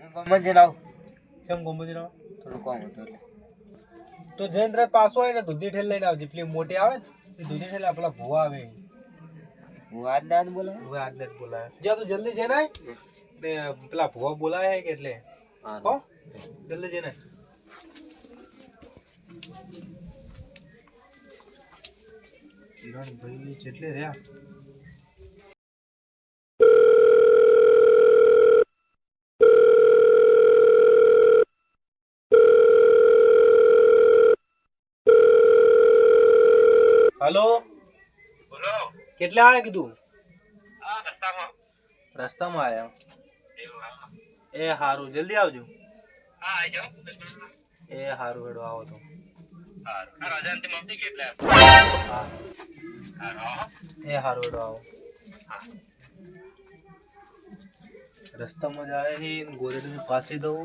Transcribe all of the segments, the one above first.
ગમજે લાવ કેમ ગોમતી રહો થોડું કોમ હતું એટલે તો જયેન્દ્ર પાછો હોય ને દૂધી ઠેલ લઈને આવજે પેલી મોટી આવે ને એ દૂધી ઠેલ પેલા ભૂવા આવે હું આજ દાદ બોલે હવે આજ જ બોલાય જા તું જલ્દી જઈને આય ને પેલા ભૂવા બોલાય કે એટલે હો જલ્દી જઈને ભાઈ જેટલે રહ્યા हेलो बोलो કેટલે આયા કીધું हाँ रस्ता રસ્તામાં આયા એ હારું જલ્દી આવજો हाँ आई जाओ એ હારું હેડો આવો તો हाँ राजा अंतिम अवधि के लिए હા हाँ એ હારું હેડો આવો રસ્તામાં જાય છે ગોરેડની પાસે દઉં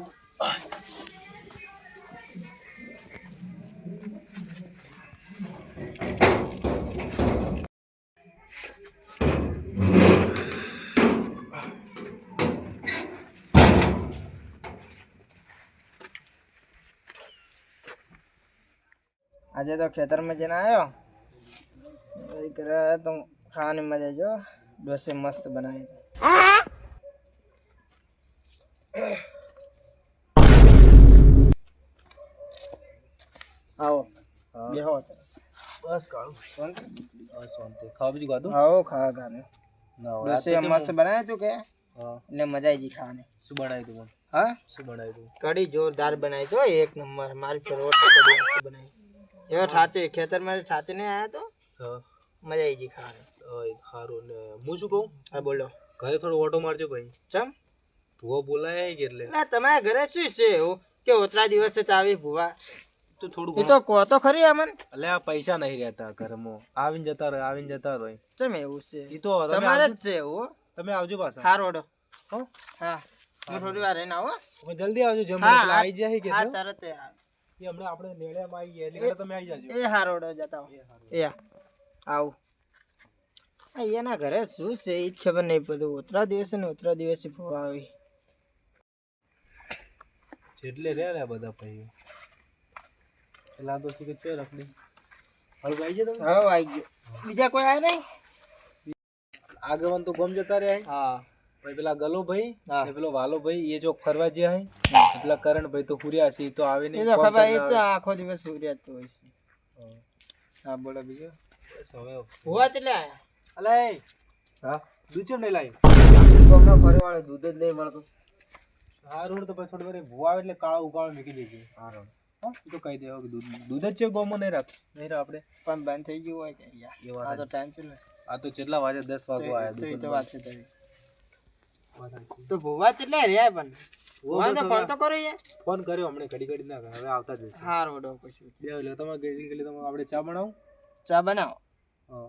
આજે તો ખેતરમાં જઈને આવ્યો તો ખાવાની મજા જો ડોસી મસ્ત બનાવી આવો બેહો બસ કાળું શાંતિ બસ શાંતિ ખાવા બીજું ખાધું આવો ખાવા ખાને ના ડોસી મસ્ત બનાવ્યું તું કે હા એટલે મજા આવી ગઈ ખાવાની શું બનાવ્યું તું મને હા શું બનાવ્યું તું કઢી જોરદાર બનાવી તો એક નંબર મારી ફેવરેટ કઢી મસ્ત બનાવી એવા ઠાચે ખેતરમાં ઠાચે ને આયા તો હા મજા આવી ગઈ ખાવાની સારું ને હું શું કહું હા બોલો ઘરે થોડો ઓટો મારજો ભાઈ ચમ ભૂવો બોલાય કે એટલે ના તમારા ઘરે શું છે એવું કે ઓતરા દિવસે તો આવી ભૂવા તો થોડું એ તો કહો તો ખરી અમન એટલે આ પૈસા નહીં રહેતા ઘરમાં આવીને જતા રહે ચમ એવું છે ઈ તો તમે તમારે જ આવજો- છે એવું તમે આવજો પાછા હારો ઓડો હો હા હું થોડી વાર રહીને આવો તમે જલ્દી આવજો જમવા હા, પેલા આવી જાય કે હા જો. તરત એ હમણાં આપણે નેળિયામાં આવી ગયા એટલે તમે આવી જાજો એ હારો ઓડો જતા હો એ આવું એના ઘરે શું છે એ જ ખબર નહીં પડતું ઓતરા દિવસે ને ઓતરા દિવસે ભૂવા આવી જેટલે રહ્યા બધા ભાઈઓ પેલા તો કે છે રખડી હવે આવી જાય તમે હવે આવી ગયો બીજા કોઈ આયા નહીં આગેવાન તો ગમ જતા રહ્યા હા ભાઈ પેલા ગલો ભાઈ હા. ને પેલો વાલો ભાઈ એ જો ફરવા ગયા હે પેલા કરણ ભાઈ તો હુર્યા છે ઈ તો આવે એ નહીં તો ફોન ખબર એ કરીને તો આવે. આખો દિવસ સૂર્ય તો હોય છે હા બોલો બીજું બસ હવે ભૂવા કેટલે આયા અલે હા દૂધ ચમ નહીં લાવી ગામમાં ફરવા વાળો દૂધ જ નહીં મળતું હા રોડ તો પછી થોડી વાર ભૂવા આવે એટલે કાળો ઉકાળો મૂકી દેજે હારો હા ઈ તો કહી દેવો કે દૂધ જ છે ગોમાં નહીં રાખ આપણે પણ બંધ થઈ ગયું હોય કે યાર એ વાત આ તો ટાઈમ છે ને આ તો કેટલા વાગે 10 વાગવા તો એ તો આયા વાત છે તારી તો ભૂવા કેટલે રહ્યા પણ ભૂવાને ફોન તો કરો યાર ફોન કર્યો હમણે ઘડી ના હવે આવતા જ હશે હા રોડો કશું બે એટલે તમારે ગેજિંગ કે તમે આપણે ચા બનાવો ચા બનાવો હા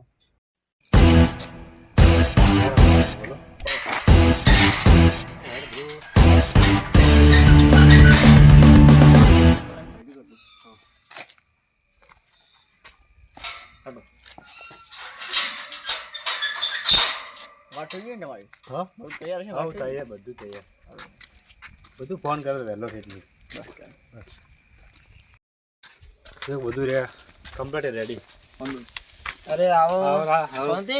વાત થઈ ગઈ ને તમારી હા બહુ તૈયાર છે હા તૈયાર બધું તૈયાર બધું ફોન કરે વહેલો કેટલી બધું રે કમ્પ્લીટ રેડી અરે આવો હા શાંતિ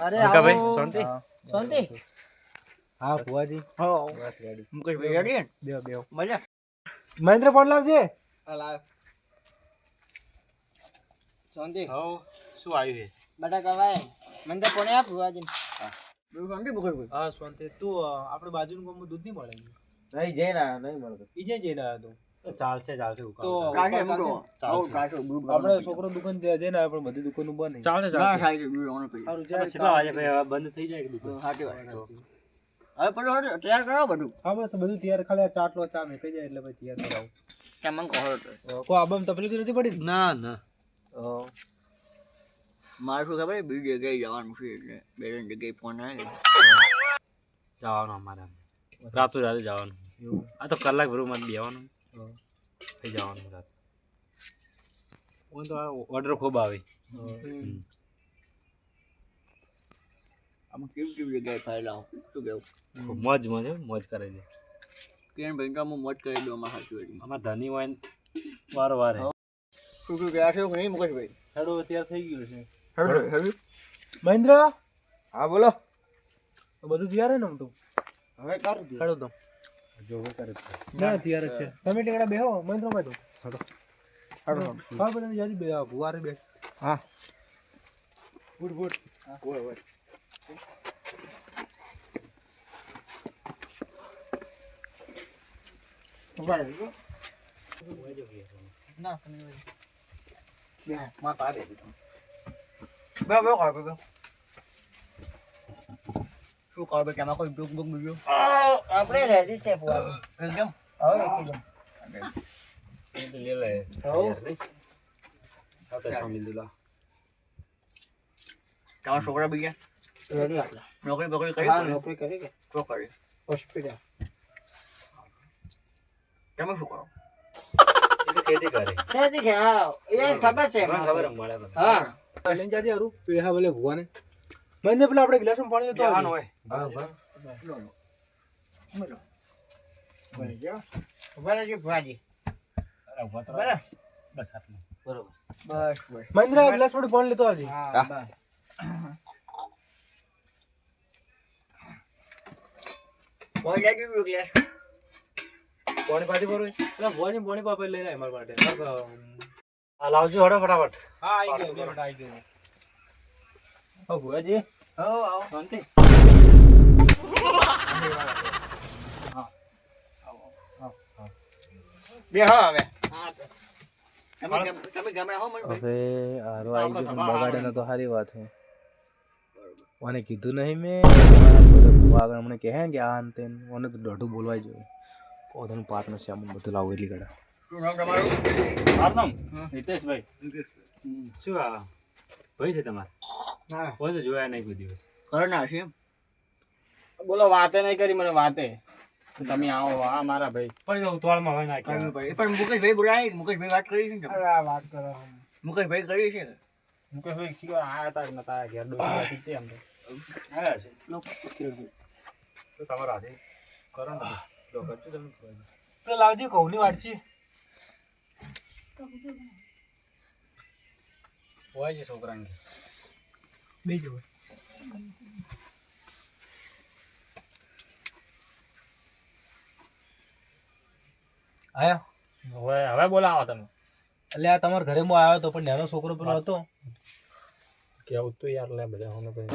અરે ભાઈ આવો શાંતિ શાંતિ હા ફુવાજી હો બસ રેડી મુકેશ ભાઈ રેડી બે મજા મહેન્દ્ર ફોન લાવજે શાંતિ હા શું આવ્યું છે બટાકા ભાઈ મને તો કોને આપ ભુવાજી બધું શાંતિ મુકેશ ભાઈ હા શાંતિ તું આપણે બાજુનું ગામમાં દૂધ નહીં મળે નહીં જઈને નહીં મળતો ઈ જઈને જઈને આવ્યો તું ચાલશે તો કાકે આપણે છોકરો દુકાન જઈને આવ્યો પણ બધી દુકાનો બંધ ચાલશે સારું કેટલા વાગે ભાઈ બંધ થઈ જાય કે દુકાન હવે પેલો તૈયાર કરો બધું હા બસ બધું તૈયાર ખાલી આ ચાટલો ચા મેકાઈ જાય એટલે પછી તૈયાર કરાવું કેમ મને કહો કોઈ આબમ તકલીફ નથી પડી ના ના મારે શું ખબર બીજી જગ્યાએ જવાનું છે એટલે બે ત્રણ જગ્યાએ ફોન આવે જવાનું અમારે રાતો રાતે જવાનું આ તો કલાક ભરું માં બેવાનું થઈ જવાનું રાત તો ઓર્ડર ખૂબ આવે આમાં કેવી કેવી જગ્યાએ ફાયલા શું કેવું મોજ મોજ મોજ કરે છે કેન ભાઈ તો હું મોટ કરી દઉં અમારા હાથું અમાર ધની હોય ને વારો વારે શું શું ગયા છે નહીં મુકેશભાઈ હેડો તૈયાર થઈ ગયું છે હેડો મહેન્દ્ર હા બોલો બધું તૈયાર હે ને આમ તો હવે કર દે હેડો તો જો હું કરે છે ના તૈયાર જ છે તમે ટેકડા બેહો મહેન્દ્ર ભાઈ તો હેડો હા બધા જાજી બે ભુવારે બે હા ગુડ ગુડ ઓય ઓય ના તમે બે માં પાડે બે બે કર બે શું કર બે કેમાં કોઈ દુખ બુક બીજો આપણે રેડી છે બુઆ એકદમ હવે એકદમ તો લે લે હો આ તો શામિલ દીલા તમારા છોકરા બીજા રેડી આપલા નોકરી બકરી કરી હા નોકરી કરી કે શું કરી હોસ્પિટલ તમે શું કરો એ તો ખેતી કરે ખેતી કે હા એ ખબર છે મને ખબર મળે તો હા લઈને જાજે હારું પેહા બોલે ભુવાને મહેન્દ્ર પેલા આપણે ગ્લાસમાં પાણી લેતો આવવાનું આવજો. હોય બરાબર જો બરાબર ભાજી અરે ઉભા તો બરાબર બસ આટલું બરોબર બસ બસ મહેન્દ્ર આ ગ્લાસ માં પાણી લેતો આવજે હા બસ કોઈ જાય કે ગ્લાસ પાણી પાછી ભરો એટલે ભુવાજી પાણી પાપે લઈ જાય મારા માટે આ લાવજો હડો ફટાફટ હા આવી ગયો બે મિનિટ આવી ગયો ઓ ભુવાજી આવો આવો શાંતિ બે હા હવે તમે ગમે હો મને હવે આરો આવી ગયો બગાડે ને તો સારી વાત છે મને કીધું નહીં મેં આગળ મને કહે કે આ અંતે મને તો દોઢું બોલવાય જોઈએ કોધન પાર્ટનર છે અમુક બધું લાવું એટલી કડા શું નામ તમારું મારું નામ હિતેશભાઈ શું આ ભાઈ છે તમારે હા કોઈ તો જોયા નહીં કોઈ દિવસ કરના છે બોલો વાતે નહીં કરી મને વાતે તમે આવો આ મારા ભાઈ પણ ઉતવાળમાં હોય નાખ્યા પણ મુકેશભાઈ બોલાય મુકેશભાઈ વાત કરી છે ને અરે આ વાત કરો મુકેશભાઈ કરી છે મુકેશભાઈ શીખવા આયા હતા નતા ઘેર ડોસી હતી તે અમને આયા છે તો તમારા હાથે કરો ને તો કરજો તમે તો લાવજી ઘઉંની વાટછી હોય છે છોકરાને બીજું આયા હવે બોલાવો તમે એટલે આ તમારા ઘરે હું આવ્યો હતો પણ નાનો છોકરો પેલો હતો કેવું તો યાર લે બધા હોને ભાઈ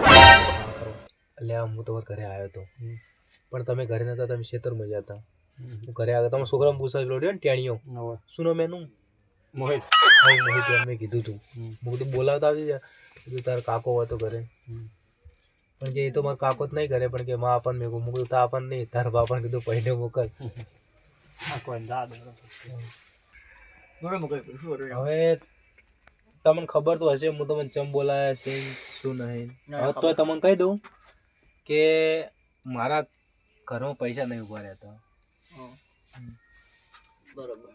એટલે હું તમારા ઘરે આવ્યો હતો પણ તમે ઘરે નતા તમે ખેતરમાં ગયા હતા હું ઘરે આવ્યો તમારા છોકરાને પૂછાવી લોડ્યો ને ટેણીઓ શું નામ એનું મોહિત મોહિત મેં કીધું તું હું કીધું બોલાવતા આવજે કીધું તારો કાકો હતો ઘરે પણ કે એ તો મારો કાકો જ નહીં કરે પણ કે માં આપણને મેં કીધું તા આપણને નહીં તારા બાપાને કીધું પહેલે મોકલ કોઈ દાદ બોલો મુકેશભાઈ શું હતું હવે તમને ખબર તો હશે હું તમને ચમ બોલાયા છે શું નહીં હવે તો તમને કહી દઉં કે મારા ઘરમાં પૈસા નહીં ઉભા રહેતા બરોબર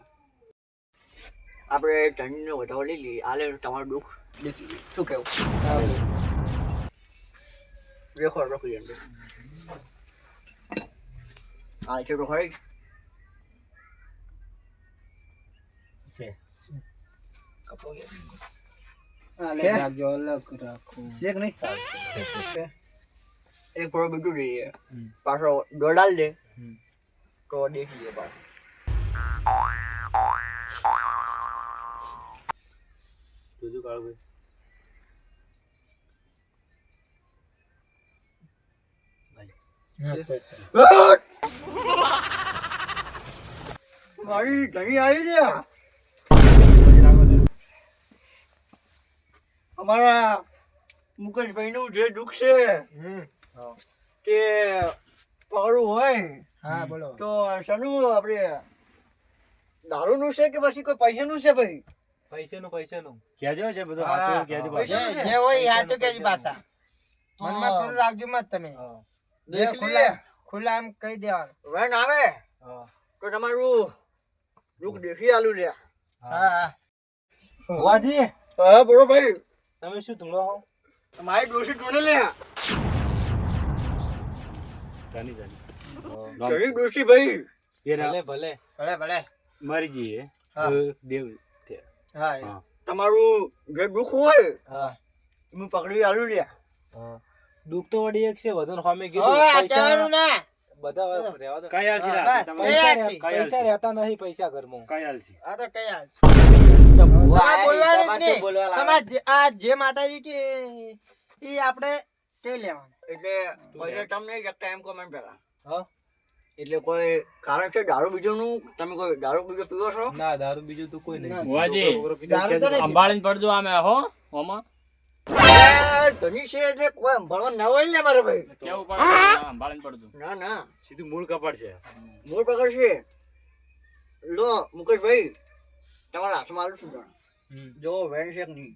આપણે ઠંડીનો વધારો લઈ લઈએ આલે તમારું દુઃખ દેખી લઈએ. શું કેવું રેકોર્ડ રાખી અંદર આ છે તો ખરી છે અલગ રાખજો અલગ રાખો શેક નહીં એક થોડો બીજું લઈએ પાછો દોડાલ દે તો દેખી લઈએ પાછો બીજું કાળું મારી ઘણી આવી છે અમારા મુકેશભાઈ નું જે દુઃખ છે કે પગડું હોય હા બોલો તો શાનું આપણે દારૂ નું છે કે પછી કોઈ પૈસા નું છે ભાઈ પૈસાનું કહેજો છે બધું હા, સાચું કહેજો પૈસા પાછું. જે હોય એ હાચું કેજી પાછા મનમાં ખરું રાખજો મત તમે જે દેખ ખુલ્લા લે ખુલ્લા એમ કહી દેવાનું વેન આવે તો તમારું દુઃખ દેખી આલું લે હા વાજી હા બોલો ભાઈ તમે શું ધૂણો હો મારી ડોસી ટોને લે જાની જાની ઘણી ડોસી ભાઈ ભલે ભલે ભલે ભલે મરી જઈએ હા. દેવ હા હા. તમારું જે દુઃખ હોય હા હું પકડી આલું લ્યા. હા દુઃખ તો વળી એક છે વધુ સામે હા કીધું કહેવાનું ના બધા રહેવા દો. કઈ હાલ છે બસ, તમે કઈ હાલ છે? પૈસા રહેતા નહીં પૈસા ઘરમાં કઈ હાલ છે આ તો કઈ હાલ તો તમારે ભુવા બોલવાનું જ તમારે નહીં. શું બોલવા લાગે? તમારે આ જે માતાજી કે એ આપણે કઈ લેવાનું એટલે પૈસા તમને નહીં શકતા એમ comment પેલા. હા એટલે કોઈ કારણ છે દારૂ બીજુંનું? તમે કોઈ દારૂ બીજો પીવો છો? ના દારૂ બીજું તો કોઈ નહીં ભુવાજી દારૂ તો નહીં અંબાળીને પડજો આમે હો ઓમાં એ ધણી છે એટલે કોઈ સંભાળવા ના હોય ને મારે ભાઈ. કેવું પડે અંબાળીને પડજો ના ના સીધું મૂળ કપડ છે મૂળ પકડ છે. લો મુકેશભાઈ તમારા હાથમાં આલું છું જણ. જો વેણ છે કે નહીં.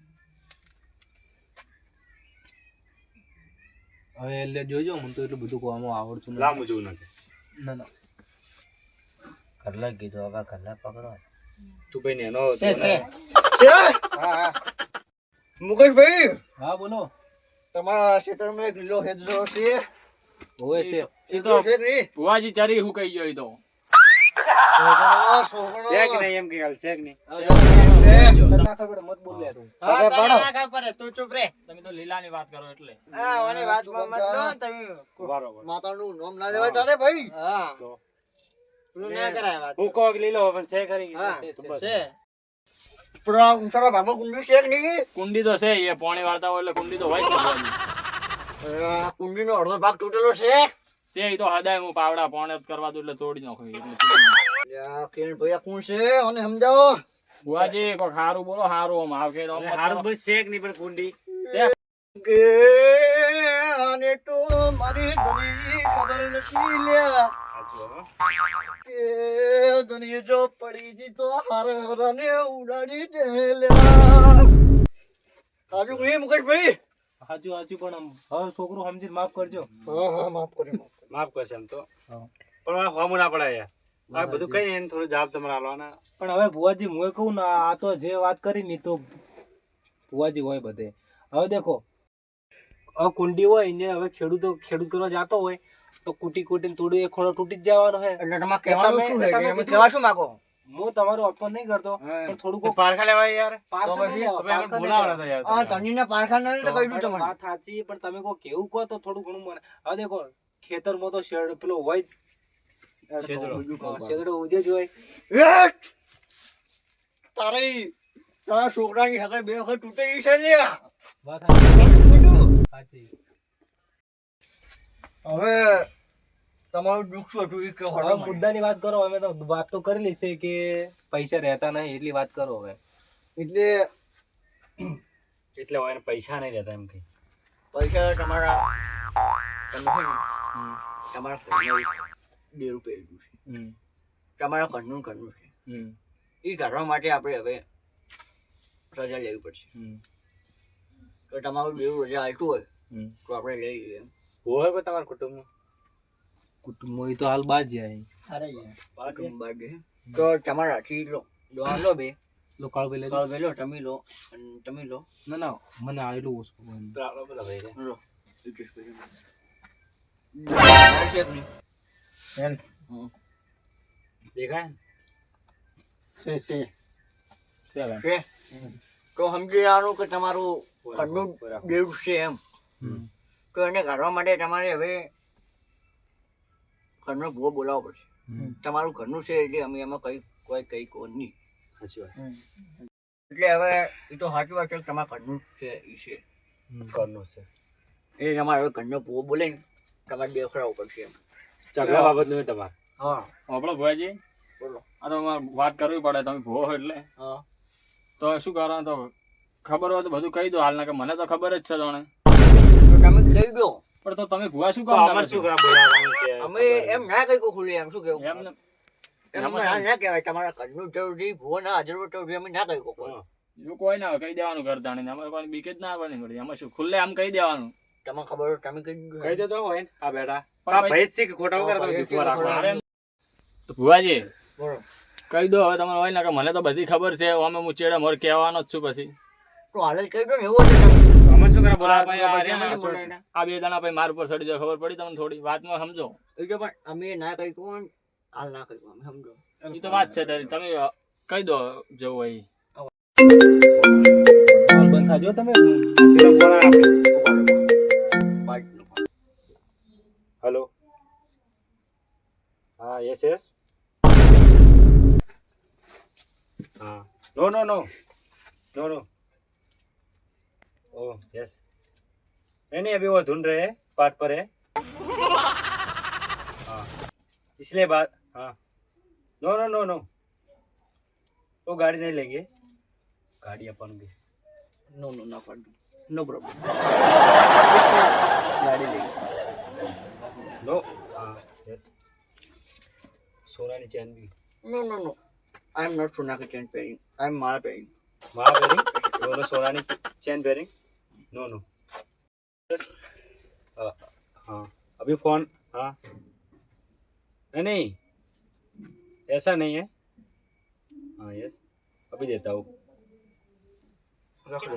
હવે એટલે જોજો મને તો એટલું બધું કહેવામાં આવડતું નથી. લાંબુ જોવું નથી ના ના કલાક કીધું હવે કલાક પકડો તું ભાઈ ને એનો છે છે છે? હા હા મુકેશભાઈ હા બોલો તમારા ક્ષેત્રમાં એક લીલો હેજો છે. હોય છે હેજો છે કે નહીં? ભુવાજી ચરી હું કહી ગયો ઈ તો સોગણો, છે કે નહીં એમ કે હાલ છે કે નહીં તને ના ખબર મત બોલ લે તું હા તને ના ખબર પડે તું ચૂપ રે તમે તો લીલાની વાત કરો એટલે હા ઓની વાતમાં મત લો તમે બરોબર માતાનું નામ ના લેવાય તારે ભાઈ. હા તો તું ના કરાય વાત હું કહો કે લીલો પણ છે ખરી હા તો બસ. છે પણ આ ઊંચાના ભાગમાં કુંડી છે કે નહીં? કુંડી તો છે એ પોણી વાળતા હોય એટલે કુંડી તો હોય જ ને ભુવાજી. આ કુંડીનો અડધો ભાગ તૂટેલો છે. છે ઈ તો હદાય હું પાવડા પોણે જ કરવા દઉં એટલે તોડી નાખું એટલે લ્યા, કિરણ ભાઈ આ કોણ છે? અને સમજાવો. ભુવાજી કોઈ સારું બોલો સારું આમ આવ કે સારું બોલ છે કે નહીં પણ કુંડી છે કે આને તો મારી ધણી ખબર નથી લ્યા. કે ધણી જો પડી જી તો હારે હારાને ઉડાડી દે લ્યા. સાચું કહ્યું મુકેશભાઈ? હાચું હાચું પણ આમ હવે છોકરો સમજીને માફ કરજો હા હા માફ કર્યું. માફ કરશે એમ તો હા. પણ હોમું ના પડે યાર આ બધું કઈ એને થોડું જવાબ તમારે આલવાના પણ હવે ભુવાજી હું કહું ને આ તો જે વાત કરી ને તો ભુવાજી હોય બધે હવે દેખો હવે કુંડી હોય ને હવે ખેડૂત કરવા જતો હોય તો કૂટી કૂટીને થોડું એક ખોડો તૂટી જ જવાનો હોય એટલે તમારે કહેવાનું તમે- શું છે? તમે કે એમ કીધું- કહેવા શું માંગો? હું તમારું અપમાન નહીં કરતો પણ થોડું કોક પારખા લેવાય યાર પારખા તો નહીં પછી લેવા, તમે પારખા નહીં બોલાવડા લેવા. તો યાર આ તમે. ધણીને પારખાના નહીં તો કહી દઉં પણ તમને. વાત સાચી પણ તમે કોઈ કેવું કહો તો થોડું ઘણું મને હવે દેખો ખેતરમાં તો શેડ પેલો હોય છેદડો. શેદડો ઉજે જ હોય એ! તારી તારા છોકરાની હાથે બે વખત તૂટેલી છે લ્યા. વાત સાચી હવે તમારું દુઃખ શું હતું એ કહો હવે હળો મને. મુદ્દાની વાત કરો અમે તો વાત તો કરેલી છે કે પૈસા રહેતા નહીં એટલી વાત કરો હવે એટલે એટલે હોય એને પૈસા નહીં રહેતા એમ કઈ પૈસા તમારા તમે છે ને, તમારા ઘરનું 2 રૂપિયા એટલું છે. તમારા ઘરનું છે એ કાઢવા માટે આપણે હવે રજા લેવી પડશે. તો તમારું 2 રજા હાલતું હોય તો આપણે લઈ લઈએ. હોય કોઈ તમારા કુટુંબમાં કુટુંબમાં એ તો હાલ બાદ જાય અરે યાર કુટુંબ બાદ તો તમારા હાથી લો દોન લો બે લોકાળ પેલે કાળ બે લો તમે લો અને તમે લો ના ના મને આવેલું ઓછું તો આપણો પેલા ભાઈ રે. લો વિકેશભાઈ. છે કે નહીં? એમ દેખાય ને? છે છે ચાલે. છે તો સમજી લેવાનું કે તમારું ઘરનું દેવું છે એમ. તો એને કાઢવા માટે તમારે હવે ઘરનો ભૂવો બોલાવવો પડશે. તમારું ઘરનું છે એટલે અમે એમાં કઈ કોણ નહીં. સાચી વાત. એટલે હવે એ તો સાચી વાત છે કે તમારા ઘરનું છે એ છે ઘરનું છે એ તમારે હવે ઘરનો ભૂવો બોલે ને તમારે દેખડાવવું પડશે એમ. ઝઘડા બાબતનું હોય તમારે હા આપણો ભુવાજી બોલો. આ તો અમારે વાત કરવી પડે તમે ભૂવો હોય એટલે હા તો શું કરવાનું તો ખબર હોય તો બધું કહી દો હાલ ના કે મને તો ખબર જ છે જાણે તો તમે કહી દો. પણ તો તમે ભૂવા શું કામ અમે શું કરા અમે એમ ના કહી ખુલ્લી એમ શું કેવું એમ ને એમ ના કહેવાય તમારા ઘરનું જરૂરી ભૂવો ના હાજર જરૂરી અમે ના કહી કોઈ. એવું કોઈ ના હોય કહી દેવાનું ઘર જાણીને અમારે કોઈ બીક જ ના પડે ઘડી અમે શું ખુલ્લે આમ કહી દેવાનું તમને ખબર હોય તમે કહી દીધું. કહી દો તો હોય ને આ બેટા પણ આ ભાઈ જ છે કે ખોટા વગર તમે ભાઈ જ છે જૂઠું કે રાખો. ખોટા. અરે તો ભુવાજી બોલો. કહી દો હવે તમારે હોય ને કે મને તો બધી ખબર છે અમે હું ચેડે મોર કહેવાનો જ છું પછી તો હાલ જ કહી દો ને એવું હશે તમે. અમે શું કરે બોલા પછી અમે બોલાય ને. આ બે દાણા પછી માર ઉપર ચડી જાય ખબર પડી તમને થોડી વાતમાં સમજો એ તો પણ અમે ના કહી કોણ હાલ ના કહ્યું અમે સમજો એ તો વાત છે તારી તમે કહી દો જવું હોય હાલ બંધ થાજો તમે પાર્ટીનો ફોન. હેલો હા યસ યસ हाँ no no no no no oh yes नहीं अभी वो ढूंढ रहे हैं पार्ट पर है हाँ इसलिए बात हाँ नो नो नो नो वो गाड़ी नहीं लेंगे गाड़ी अपन की नो नो ना पार्टी नो प्रॉब्लम गाड़ी ले नो हाँ यस सोना नी चैन भी no no no I am not सोना का chain pairing I am mala pairing वहाँ बेरिंग दोनों सोना नी चैन बेरिंग नो नो हाँ अभी फोन हाँ नहीं नहीं ऐसा नहीं है हाँ यस अभी देता हूँ रख लो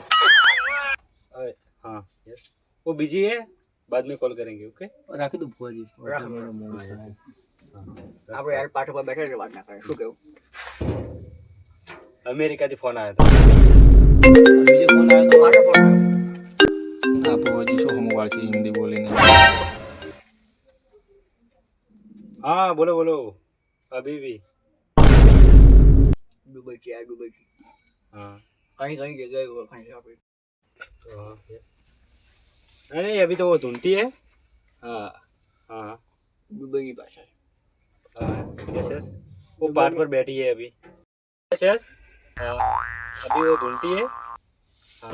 अरे हाँ यस वो बिजी है बाद में कॉल करेंगे ओके રાખી દઉં ફોજી આપણે યાર પાઠ પર બેઠા છે વાત ના કરે શું કેવું अमेरिका से फोन आया था બીજો ફોન આવ્યો તો પાઠ ફોન આ ફોજી શું હમવાળ છે હિન્દી બોલીને हाँ बोलो बोलो अभी भी દુબઈ થી આ દુબઈ થી हाँ કઈ કઈ જગ્યાએ ઓળખાણ છે આપણે तो हाँ yes. नहीं नहीं अभी तो वो ढूंढती है हाँ हाँ દુબઈની ભાષા છે हाँ यस यस वो पार्ट पर बैठी है अभी यस यस हाँ अभी वो ढूंढती है हाँ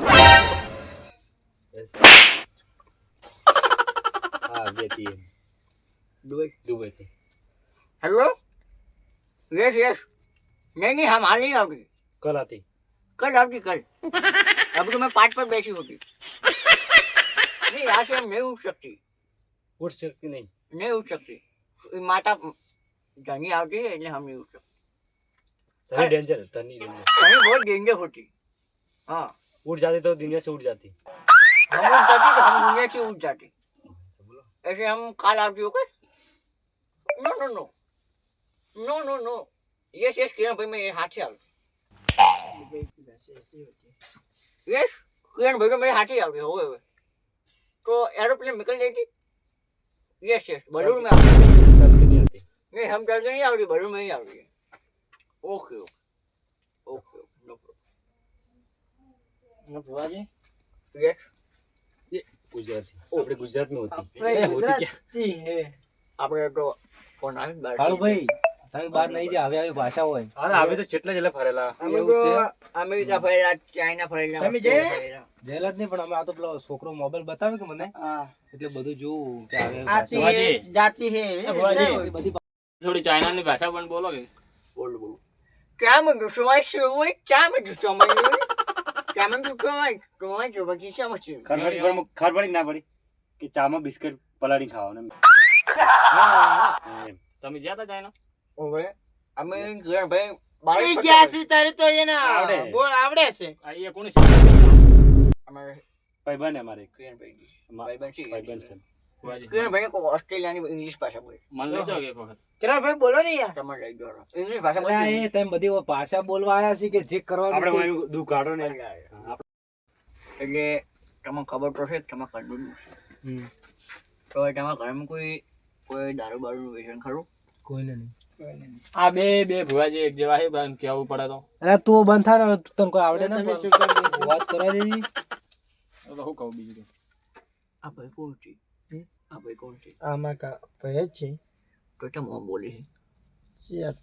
yes. हाँ बैठी है દુબઈ दुबई से हेलो यस यस नहीं नहीं हम हाल नहीं आओगी कल आती कल आओगी कल अभी तो मैं पार्ट पर बैठी होगी नहीं यहाँ से हम नहीं उठ सकती उठ सकती नहीं नहीं उठ सकती माता धनी આવતી એટલે हम नहीं उठ सकते तनी डेंजर तनी डेंजर कहीं बहुत डेंजर होती हाँ उठ जाती तो दुनिया से उठ जाती हम उठ जाती तो हम दुनिया से उठ जाती ऐसे हम काल आवती okay no no no no no no yes yes Kiran bhai मैं ये हाथ से आऊँ यस किरण भाई तो मेरे हाथ से आऊँ हो गए तो एरोप्लेन निकल जाएगी यस यस बलून में आऊँ चल के नहीं आती नहीं हम चल के नहीं आऊँगी बलून में ही आऊँगी okay okay okay no problem yes Gujarati अपने गुजरात में होती ગુજરાતી હે આપણે તો ફોન આવી બાર કાળુ ભાઈ તમે બહાર નહીં જે આવે આવી ભાષા હોય अरे अभी तो चेटला चला फरेला અમે તો અમેરિકા ફરેલા ચાઇના ફરેલા તમે જઈએ? જેલ જ નહીં પણ અમે આ તો પેલો છોકરો મોબાઈલ બતાવે કે મને હા એટલે બધું જોઉં કે આવે આવી આતી ભાષા. હે જાતી હે ભુવાજી. એ બધી थोड़ी चाइना की भाषा पण बोलो के બોલ બોલ क्या मैं समझ हुई क्या मैं समझ क्या मैं समझ जो बाकी समझ खबर पड़ी ना पड़ी कि चामा बिस्किट पलाड़ी खाओ ने તમે ગયા તા ચાઇના ઓવે અમે ઘર ભાઈ બાર ઈ જ્યાસી તારે તો એના આવડે. બોલ આવડે છે આ એ કોની શીખવાડ્યું? અમે ભાઈબંધ અમારે કિરણ ભાઈ મા- ભાઈબંધ છે ભાઈબંધ છે ભુવાજી. કિરણ ભાઈ કો ઓસ્ટ્રેલિયાની ઇંગ્લિશ ભાષા બોલે મને લઈ જાઓ કે એક વખત કિરણ ભાઈ બોલો ને યાર તમારે લઈ ગયો ઇંગ્લિશ ભાષા અલા, બોલે એ તમે બધી ભાષા બોલવા આયા છે કે જે કરવાનું આપણે છે. મારું દુઃખ કાઢો ને એટલે તમને ખબર તો છે કે તમે કંડું હમ. તો હવે તમારા ઘરમાં કોઈ દારૂ બારૂનું વેચાણ ખરું કોઈને નહીં આ બે બે ભુવાજી એક જેવા છે પણ કેવું પડે તો અરે તું બંધ થા ને તને કોઈ આવડે ને તમે પણ ચૂપ કરી દો. વાત કરવા દેજી તો શું કહું બીજું આ ભાઈ કોણ છે આ ભાઈ કોણ છે આમાં કા ભાઈ જ છે તો તમે આમ બોલે છે શિયાર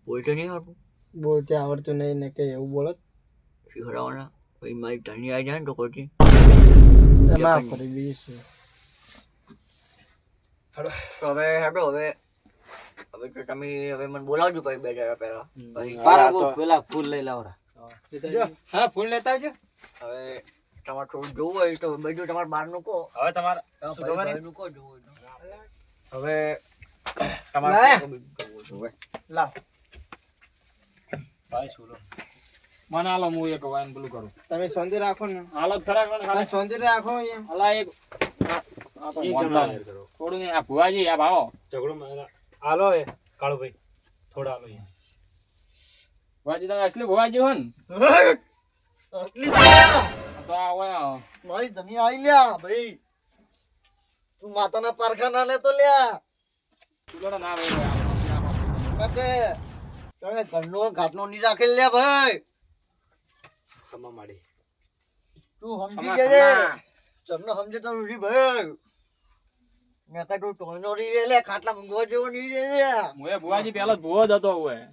બોલતો નહીં આવડતું બોલતે આવડતું નહીં ને કે એવું બોલો શીખડાવવાના પછી મારી ધણી આવી જાય ને તો કોઈ એમાં ફરી બીજું શું તો હવે હેડો હવે હવે તો તમે હવે મને બોલાવજો પછી બે જરા પહેલા પછી પેલા ફૂલ લઈ લાવરા જો હા ફૂલ લેતા આવજો હવે તમારે થોડું જોવું હોય તો બધું તમારે બહારનું કહો હવે તમારે તમારા શું ખબર ભાઈનું કહો જોવું હોય તો. હવે લાયા? તમારે લાવ ભાઈ સુરો મને હાલો હું એક વાઈન પેલું કરું તમે શાંતિ રાખો ને હાલો ખરા કોણ તમે શાંતિ રાખો અહીંયા હાલા એક આ તો મોઢા થોડું ને આ ભુવાજી આ ભાવો ઝઘડો હાલો એ કાળુભાઈ થોડા આલો યાર ભુવાજી તમે અસલી ભુવાજી હો ને આટલી સારા. તો આ હોય મારી ધની આઈ લ્યા ભાઈ. તું માતાના પારખા ના લેતો લ્યા. ચૂલો ના ભાઈ કાકે તમે ઘરનો ઘાટનો નહીં રાખેલ લ્યા ભાઈ. ખમા માડી તું સમજી ખમા, જજે. ખમા. તમને સમજે તો નથી ભાઈ. મેં કાંઈ તું ટોળનો નહીં રે લે, ખાટલા મૂંગવા જેવો નહીં રે લે. હું ભુવાજી પેલો ભુવો જ હતો હોય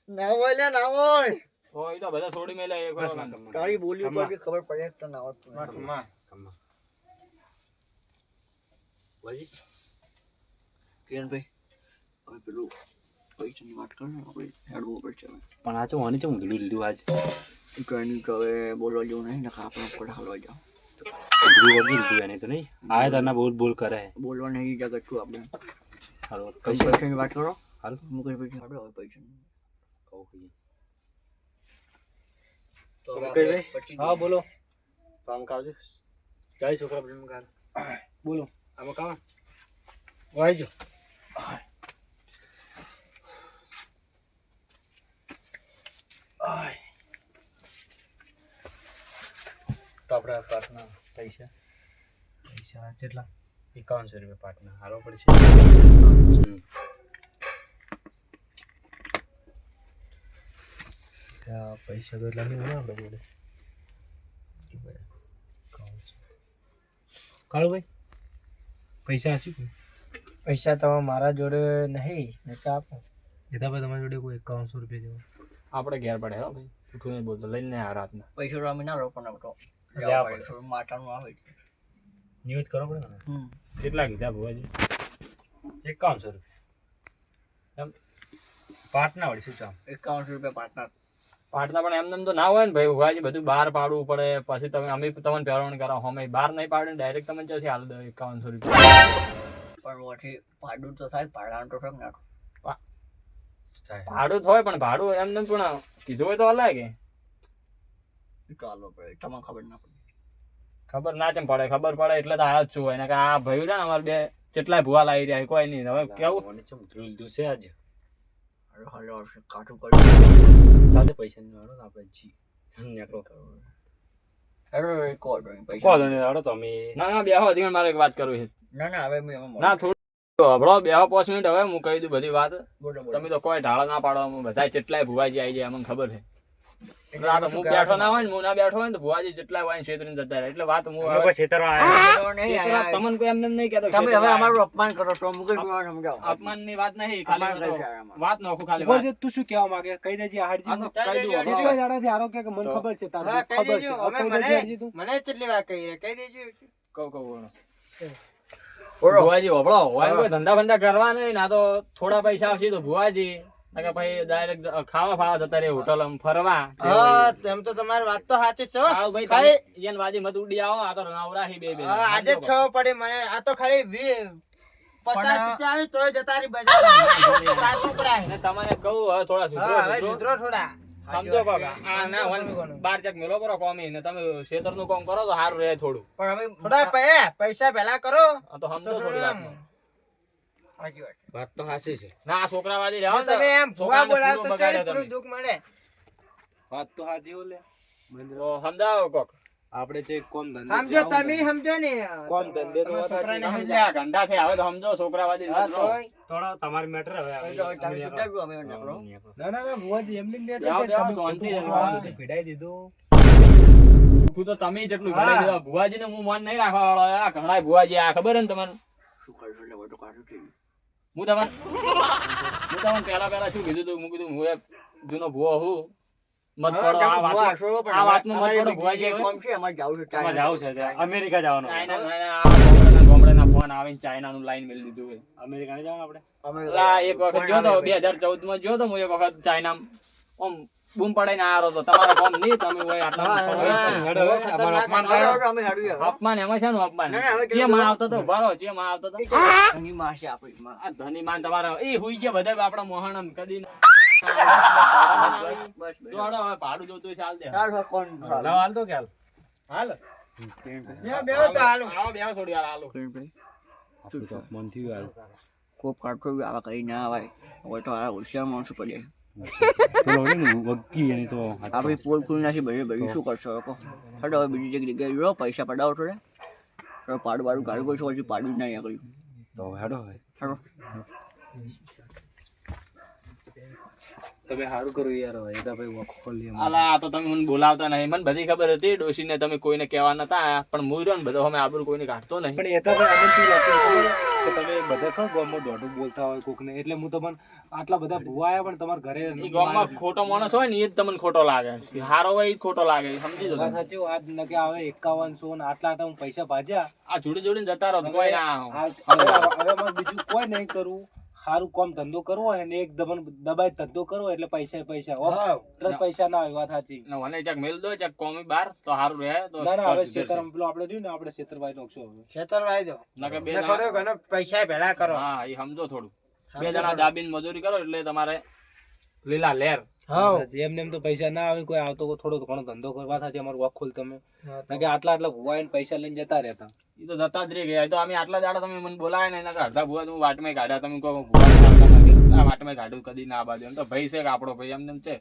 ના હોય લે, ના હોય. તો એ તો બધા છોડી મેલે એક વાર તારી બોલી ઉપર બી ખબર પડે કે ના હોત. ખમા. ભાઈ કિરણભાઈ, હવે પેલું પૈસાની વાત કરો ને, આપણે હેડવું પડશે હવે. પણ આ તો ઓની ચમ ઉધડું લીધું આજ તો એની તો હવે બોલવા જેવું નહીં ને, આપણે ઉપર હાલવા જાવ. ઉધડું વગી લીધું એને તો નહીં આયા તરના બોલ કરે બોલવા નહીં જગત છું આપણે. હાલો તમે પૈસા પૈસાની વાત કરો. હાલ હું કઈ પૈસા હાડો હવે પૈસાની. કહું કહીએ તો હવે કઈ આપણે ભાઈ? પછી હા બોલો કામ કાવજો જાય છોકરા પ્રેમ કામ બોલો આમાં કામ વાઈજો તો આપણા પાટના પૈસા કેટલા 5100 રૂપિયા પાટના હારો પડશે પૈસા તો એટલા નહીં હોય આપણે જોડે કાળુભાઈ પૈસા હશે પૈસા તો મારા જોડે નહીં નકા આપો. ભાઈ તમારી જોડે કોઈ 5100 રૂપિયા જેવો આપણે ઘેર પડે હો ભાઈ જૂઠું નહીં બોલતો લઈને આ રાતના પૈસા તો અમે ના રહો પણ તો લેવા પડે. થોડું માટાનું આવે છે. નિવેદ કરો પડે ને હમ. કેટલા કીધા ભુવાજી 5100 રૂપિયા એમ પાટના વળી શું ચામ 5100 રૂપિયા પાટના. પાટના પણ એમને એમ તો ના હોય ને ભાઈ ભુવાજી બધું બહાર પાડવું પડે પછી તમે અમે તમને પહેરવણ કરો અમે બહાર નહીં પાડીને ડાયરેક્ટ તમને ચોથી હાલ દો 5100 રૂપિયા પણ ઓથી ભાડું તો થાય, ભાડાનું તો થાય ને. ભાડું તો હોય પણ ભાડું એમને પણ કીધું હોય તો અલગ કે ચાલો પડે, તમને ખબર ના પડે. ખબર ના કેમ પડે ખબર પડે એટલે તો આયા જ છું હોય ને કે આ ભાઈ છે ને અમારે બે કેટલાય ભુવા લાવી રહ્યા કોઈ નહીં હવે કેવું લીધું છે આજે અરે હાલો આવશે, કાઠું કરી સાથે પૈસા નહીં વાળો આપણે જી નીકળો અરે કહો તો નહીં પૈસા. કહો નહીં વાળો તમે ના બેહો હજી મારે એક વાત કરવી છે ના ના હવે મેં એમાં ના થોડું હબળો બેહો 5 મિનિટ હવે હું કહી દઉં બધી વાત બોલો બોલો. તમે તો કોઈ ઢાળો ના પાડો બધા કેટલાય ભુવાજી આવી જાય અમને ખબર છે એટલે આ તો હું બેઠો ના હોય ને હું ના બેઠો હોય ને તો ભુવાજી જેટલા હોય ને છેતરીને જતા રહે એટલે વાત હું હવે તો નહીં આયા. તમને કોઈ એમને નહીં કહેતો તમે હવે અમારું અપમાન કરો છો, મુકે સમજાવો. અપમાનની વાત નહીં ખાલી અપમાન તો કરી છે આમાં. વાત નોખું ખાલી વાત તું શું કહેવા માંગે કહી દેજે હાડજી આ તો કહી દઉં દેજો, હબળો. દાડાથી હારો કે મને ખબર છે તારું હા, કહી ખબર છે દેજો. હવે અમે કહી દેજે હાડજી તું મને કેટલી વાર કહી રહ્યા, કહી દેજો. કહું બોલો. ભુવાજી હબળો હોય કોઈ ધંધા બંધા કરવા નહીં ના તો થોડા પૈસા આવશે તો ભુવાજી નકર પછી ડાયરેક્ટ ખાવા ફાવા જતા રહે હોટલ ફરવા હા તેમ તો તમારી વાત તો સાચી છે હો. આવ ભાઈ ખાલી તમે ઈયન વાજી મત ઉડી આવો આ તો નવરાહી બે હા, આજે જ ખબર પડી મને. આ તો ખાલી 50 રૂપિયા આવે તોય જતા રહી બજાર. સાચું પડાય. ને તમને કહું હવે થોડા હા, હવે સુધરો સુધરો થોડા. સમજો કાકા આ ના હોય ને બાર ચક મેલો કરો કોમી ને તમે ખેતરનું કામ કરો તો સારું રહે થોડું પણ હવે થોડા પૈસા પહેલા કરો આ તો સમજો તો થોડી થોડું વાત સાચી વાત. વાત તો હાસી છે ના આ છોકરાવાદી રહો આમ તમે એમ ભૂવા છોકરાને બોલાવો તો પૂરું ચાલે બગાડ્યો થોડું તમે. દુઃખ મળે. વાત તો હાજી હો લે તો સમજાવો કોક આપણે જે કોમ ધંધે સમજો તમે સમજો ને કોમ ધંધે તો તમે વાત છોકરાને તમે સમજો. જે આ ગંડા છે હવે તો સમજો છોકરાવાદી હા, મત રહો. તોય. થોડો તમારી મેટર હવે હવે તો હવે તમે સુધારજો, અમે નીકળો. ના ના ના ભુવાજી એમની મેટર બેહો, છે બેહો, તમે શાંતિ ખોટું છે. બધું ભેડાઈ દીધું તું તો તમે જેટલું હા. ભરાઈ દીધું ભુવાજીને હું મન નહીં રાખવા વાળો આ ઘણા ભુવાજી આ ખબર હે ને તમને શું કરશો એટલે હવે તો કાઢું થઈ ગયું. હું તમને પહેલા શું કીધું તું હું કીધું હું એક જૂનો ભુવો હું મત હવે પડો તમે આ ભૂવા વાત હશો, પણ આ વાતમાં મત અમારે પડો, બીજી ભૂવાજી એક હવે. કોમ છે, અમારે જાવું છે તમારે ચાઇના. જાવું છે અમેરિકા જવાનું ચાઇના ગોમડેના ફોન આવીને ચાઇનાનું લાઈન મેળવી દીધું હોય અમેરિકા નહીં જવાનું આપણે અમે પેલા એક વખત ગયો તો 2014 માં ગયો તો હું એક વખત ચાઇના આમ બૂમ પડાઈને આવ્યો તો તમારો ફોન નહીં તમે હોય આટલા હા, હેડો હવે, ખતરનાક અમારું અપમાન છે. કરો. અમે હાડું હવે. અપમાન એમાં છે અપમાન ના, ના, હવે જે માં આવતો તો ઉભા રહો જે માં આવતો તો એની માં છે આપણી માં. આ ધની માન તમારો એ હુઈ ગયા બધા આપણા મોહણમ કદી ના. બસ બસ. જો હાલો હવે ભાડું જોતું હોય ચાલ દે ચાલ હવે કોણ હાલ તો ક્યાં હાલ બેહો તો હાલો. આવો બેહો થોડી વાર હાલો કોપ કાઢતો આવા કરી ના આવાય. હવે તો આ હોશિયાર માણસો પડે પેલો હોય ને વગી એની તો આપણી પોલ ખુલી નાખી બધી શું કરશો હવે કહો હટો હવે બીજી જગ્યાએ જો પૈસા પડાવો થોડા હવે પાડું બાડું કાઢવું પડશે પછી પાડું જ નહીં આગળ તો હેડો હવે હટો તમે સારું કર્યું યાર હવે તો ભાઈ વખો ખોલી અલા આ તો તમે મને બોલાવતા નહીં મને બધી ખબર હતી ડોશીને તમે કોઈને કહેવા નતા પણ હું રહ્યો ને બધો અમે આબરૂ કોઈને કાઢતો નહીં પણ એ તો ભાઈ અમને શું લાગતું ખબર કે તમે બધા ખો ગામમાં દોઢું બોલતા હોય કોકને એટલે હું તમને આટલા બધા ભૂવા આવ્યા પણ તમારા ઘરે એ ગામમાં ખોટો માણસ હોય ને એ જ તમને ખોટો લાગે હારો હોય એ જ ખોટો લાગે સમજી જો વાત સાચી આજ ન કે આવે 5100 ને આટલા આટલા હું પૈસા ભાજ્યા આ જોડી જોડીને જતા રહો કોઈ ના હવે મારે બીજું કોઈ નહીં કરવું સારું કામ ધંધો કરવો હોય ને એક દબાઈ ધંધો કરવો એટલે પૈસા તરત પૈસા ના આવે વાત સાચી મને ચાક મેલ દો ચાક કોમી બાર તો સારું રહે તો ના ના હવે ખેતર પેલો આપણે રહ્યું ને આપણે ખેતરભાઈ નોખશું હવે ખેતર વાઈ દો નકે બે ને થોડો ઘણો પૈસા ભેળા કરો હા એ સમજો થોડું બે જણા દાબીને મજૂરી કરો એટલે તમારે લીલા લેર હા એમને એમ તો પૈસા ના આવે કોઈ આવતો થોડો ઘણો ધંધો કરવા સાચી અમારું વખ ખોલ તમે કે આટલા ભૂવા પૈસા લઈને જતા રહેતા એ તો જતા જ રહી ગયા તો અમે આટલા દાડા તમે મને બોલાય ને એના અડધા ભૂવા તમે વાટમાં કાઢ્યા તમે કહો ભૂવા વાટમાં કાઢ્યું કદી ના બાજુ એમ તો ભાઈ છે કે આપણો ભાઈ એમને એમ છે